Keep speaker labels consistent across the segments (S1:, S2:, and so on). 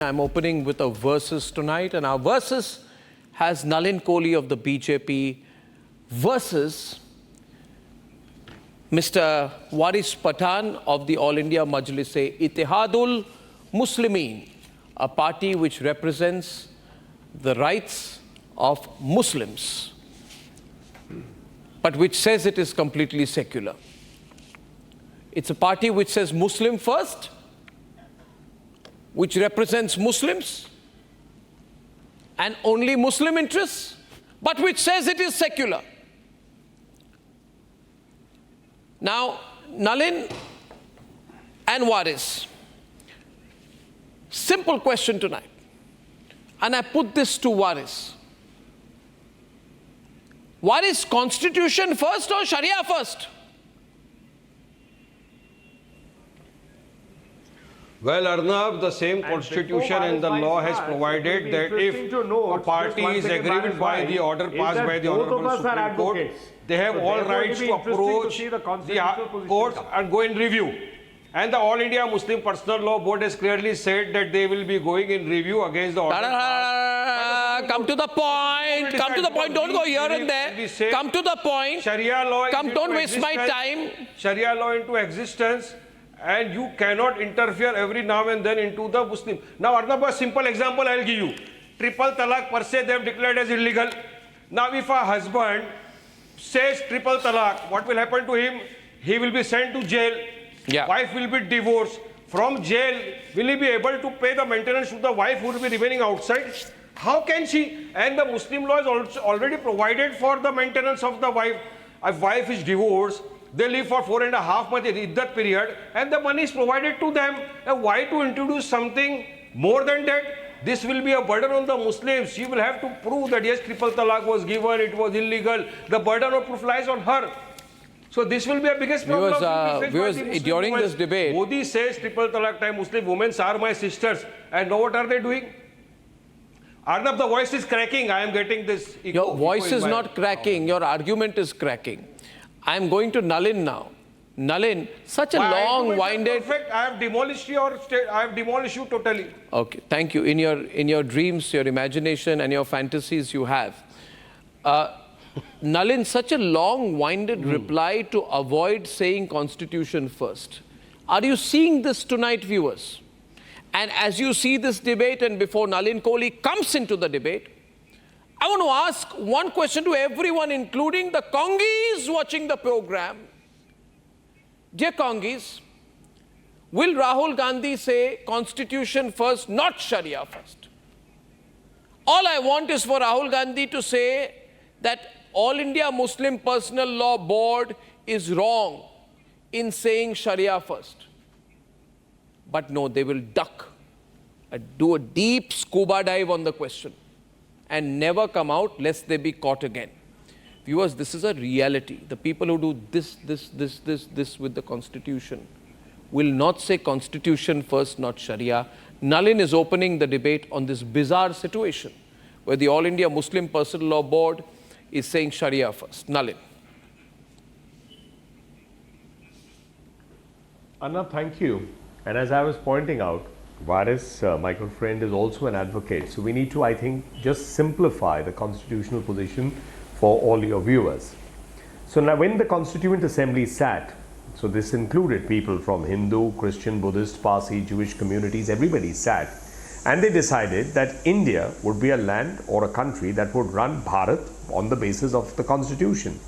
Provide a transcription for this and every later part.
S1: I'm opening with a versus tonight, and our versus has Nalin Kohli of the BJP versus Mr. Waris Pathan of the All India Majlis-e-Ittihadul Muslimin, a party which represents the rights of Muslims, but which says it is completely secular. It's a party which says Muslim first, which represents Muslims and only Muslim interests, but which says it is secular. Now, Nalin and Waris, simple question tonight, and I put this to Waris. Waris, Constitution first or Sharia first?
S2: Well, Arnab, the same constitution and the law has provided that if a party is aggrieved by the order passed by the Honorable Supreme Court, they have all rights to approach the court and go in review. And the All India Muslim Personal Law Board has clearly said that they will be going in review against the order.
S1: Come to the point. Come to the point. Don't go here and there. Come to the point.
S2: Sharia law.
S1: Don't waste my time.
S2: Sharia law into existence. And you cannot interfere every now and then into the Muslim. Now, Arnab, a simple example I'll give you. Triple talaq per se they have declared as illegal. Now, if a husband says triple talaq, what will happen to him? He will be sent to jail.
S1: Yeah.
S2: Wife will be divorced. From jail, will he be able to pay the maintenance to the wife who will be remaining outside? How can she? And the Muslim law is also already provided for the maintenance of the wife. A wife is divorced. They live for 4.5 months in Iddat period, and the money is provided to them. And why to introduce something more than that? This will be a burden on the Muslims. She will have to prove that yes, triple talaq was given, it was illegal. The burden of proof lies on her. So this will be a biggest problem.
S1: Viewers, during this debate,
S2: Modi says triple talaq time Muslim women are my sisters, and now what are they doing? Arnab, the voice is cracking. I am getting this.
S1: Your voice is not cracking. Your argument is cracking. I am going to Nalin now. Nalin, such a long-winded.
S2: Perfect. I have demolished you totally.
S1: Okay, thank you. In your dreams, your imagination, and your fantasies, you have. Nalin, such a long-winded reply to avoid saying Constitution first. Are you seeing this tonight, viewers? And as you see this debate, and before Nalin Kohli comes into the debate, I want to ask one question to everyone, including the Congis watching the program. Dear Congis, will Rahul Gandhi say Constitution first, not Sharia first? All I want is for Rahul Gandhi to say that All India Muslim Personal Law Board is wrong in saying Sharia first. But no, they will duck, do a deep scuba dive on the question, and never come out lest they be caught again. Viewers, this is a reality. The people who do this with the Constitution will not say Constitution first, not Sharia. Nalin is opening the debate on this bizarre situation where the All India Muslim Personal Law Board is saying Sharia first. Nalin.
S3: Arnab, thank you. And as I was pointing out, Waris, my good friend, is also an advocate. So we need to, I think, just simplify the constitutional position for all your viewers. So now when the Constituent Assembly sat, so this included people from Hindu, Christian, Buddhist, Parsi, Jewish communities, everybody sat, and they decided that India would be a land or a country that would run Bharat on the basis of the Constitution.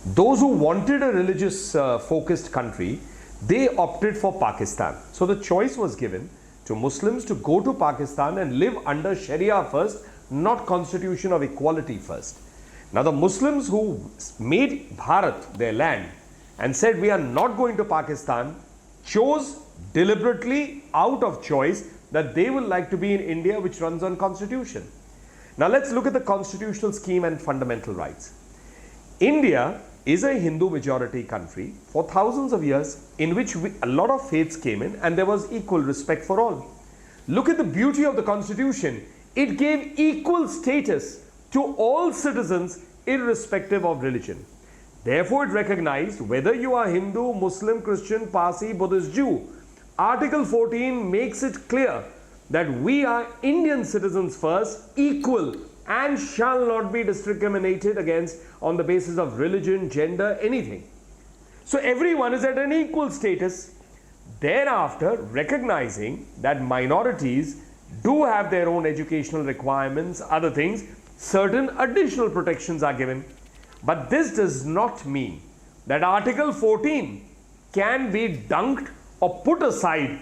S3: Those who wanted a religious focused country, they opted for Pakistan. So the choice was given to Muslims to go to Pakistan and live under Sharia first, not Constitution of Equality first. Now the Muslims who made Bharat their land and said we are not going to Pakistan chose deliberately out of choice that they would like to be in India, which runs on Constitution. Now let's look at the constitutional scheme and fundamental rights. India is a Hindu majority country for thousands of years in which a lot of faiths came in and there was equal respect for all. Look at the beauty of the Constitution. It gave equal status to all citizens irrespective of religion. Therefore, it recognized whether you are Hindu, Muslim, Christian, Parsi, Buddhist, Jew. Article 14 makes it clear that we are Indian citizens first, equal, and shall not be discriminated against on the basis of religion, gender, anything. So everyone is at an equal status. Thereafter, recognizing that minorities do have their own educational requirements, other things, certain additional protections are given. But this does not mean that Article 14 can be dunked or put aside.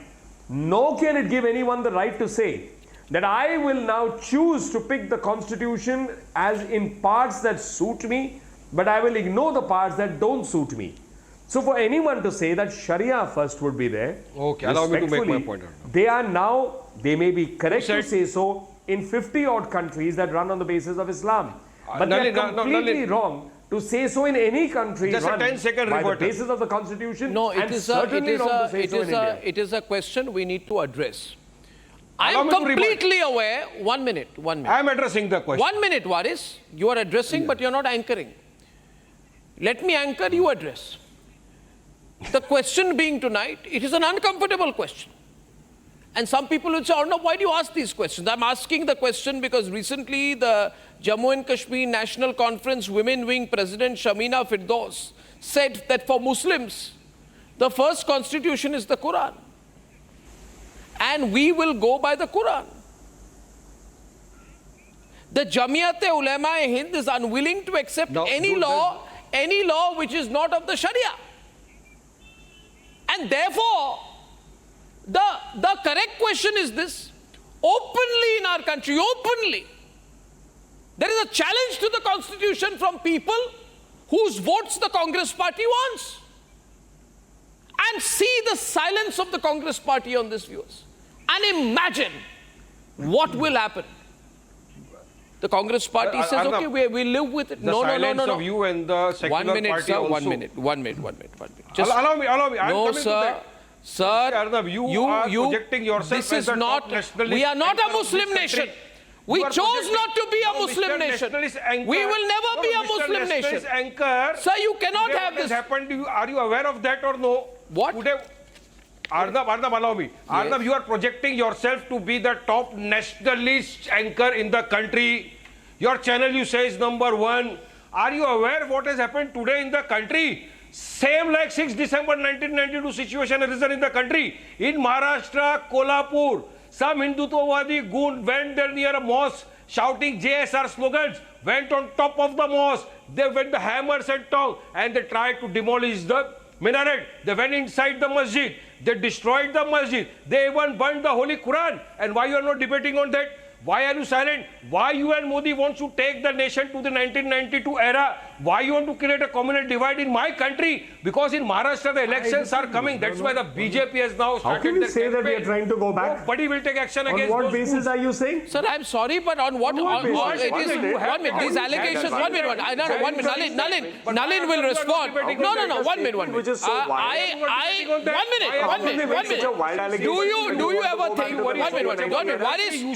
S3: Nor can it give anyone the right to say that I will now choose to pick the constitution as in parts that suit me, but I will ignore the parts that don't suit me. So for anyone to say that Sharia first would be there,
S2: okay, allow me to make my point.
S3: They may be correct to say so in 50 odd countries that run on the basis of Islam. But they're completely wrong to say so in any country
S2: just
S3: run
S2: a 10-second
S3: by the
S2: reverter.
S3: basis of the constitution.
S1: No,
S3: and certainly wrong to say so in India.
S1: it is a question we need to address. I
S2: Allow
S1: am
S2: me to
S1: completely aware. 1 minute.
S2: I am addressing the question.
S1: 1 minute, Waris. You are addressing, but you're not anchoring. Let me anchor, you address. The question being tonight, it is an uncomfortable question. And some people will say, Arnab, why do you ask these questions? I'm asking the question because recently the Jammu and Kashmir National Conference Women Wing President Shamina Firdaus said that for Muslims, the first constitution is the Quran. And we will go by the Quran. The Jamiyat-e-Ulema-e-Hind is unwilling to accept any law which is not of the Sharia. And therefore, the correct question is this: openly in our country, openly, there is a challenge to the constitution from people whose votes the Congress party wants. And see the silence of the Congress party on this, viewers. And imagine what will happen. The Congress party says, okay, we live with it.
S2: No. Of you and the secular
S1: 1 minute,
S2: party
S1: sir.
S2: also.
S1: 1 minute.
S2: Just allow me. I'm
S1: no,
S2: coming
S1: sir.
S2: to that.
S1: Sir,
S2: Arnab, you are projecting yourself
S1: this
S2: as
S1: is
S2: the
S1: not,
S2: top nationalist
S1: we are not a
S2: anchor of this
S1: Muslim
S2: country.
S1: nation. We chose not to be a
S2: No,
S1: Muslim
S2: Mr.
S1: nation.
S2: Nationalist anchor.
S1: We will never
S2: No,
S1: be a
S2: Mr.
S1: Muslim
S2: Nationalist
S1: nation.
S2: Anchor.
S1: Sir, you cannot
S2: Today
S1: have
S2: what has
S1: this.
S2: happened to you? Are you aware of that or no?
S1: What?
S2: Today, Arnab, allow me. Arnab, you are projecting yourself to be the top nationalist anchor in the country. Your channel, you say, is number 1. Are you aware of what has happened today in the country? Same like 6 December 1992 situation arisen in the country. In Maharashtra, Kolhapur, some Hindutwavadi goon went there near a mosque shouting JSR slogans, went on top of the mosque. They went the hammers and tongs and they tried to demolish the minaret. They went inside the masjid. They destroyed the masjid. They even burned the Holy Quran. And why you are not debating on that? Why are you silent? Why you and Modi wants to take the nation to the 1992 era? Why you want to create a communal divide in my country? Because in Maharashtra the elections are coming. That's why the BJP has now started.
S3: How can you
S2: their
S3: say
S2: campaign.
S3: that we are trying to go back?
S2: Nobody will take action against
S3: On what
S2: those
S3: basis
S2: fools.
S3: are you saying?
S1: Sir, I'm sorry, but on what?
S3: what basis?
S1: It is 1 minute. These allegations. 1 minute. No, 1 minute. Nalin will respond. No. 1 minute. 1 minute.
S3: Which is so wild.
S1: 1 minute. Do you ever think? 1 minute.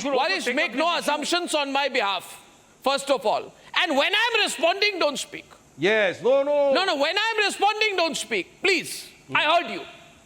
S1: What is make no assumptions on my behalf? First of all, and when I'm responding, don't speak.
S2: Yes. No.
S1: No. When I'm responding, don't speak. Please. I heard you.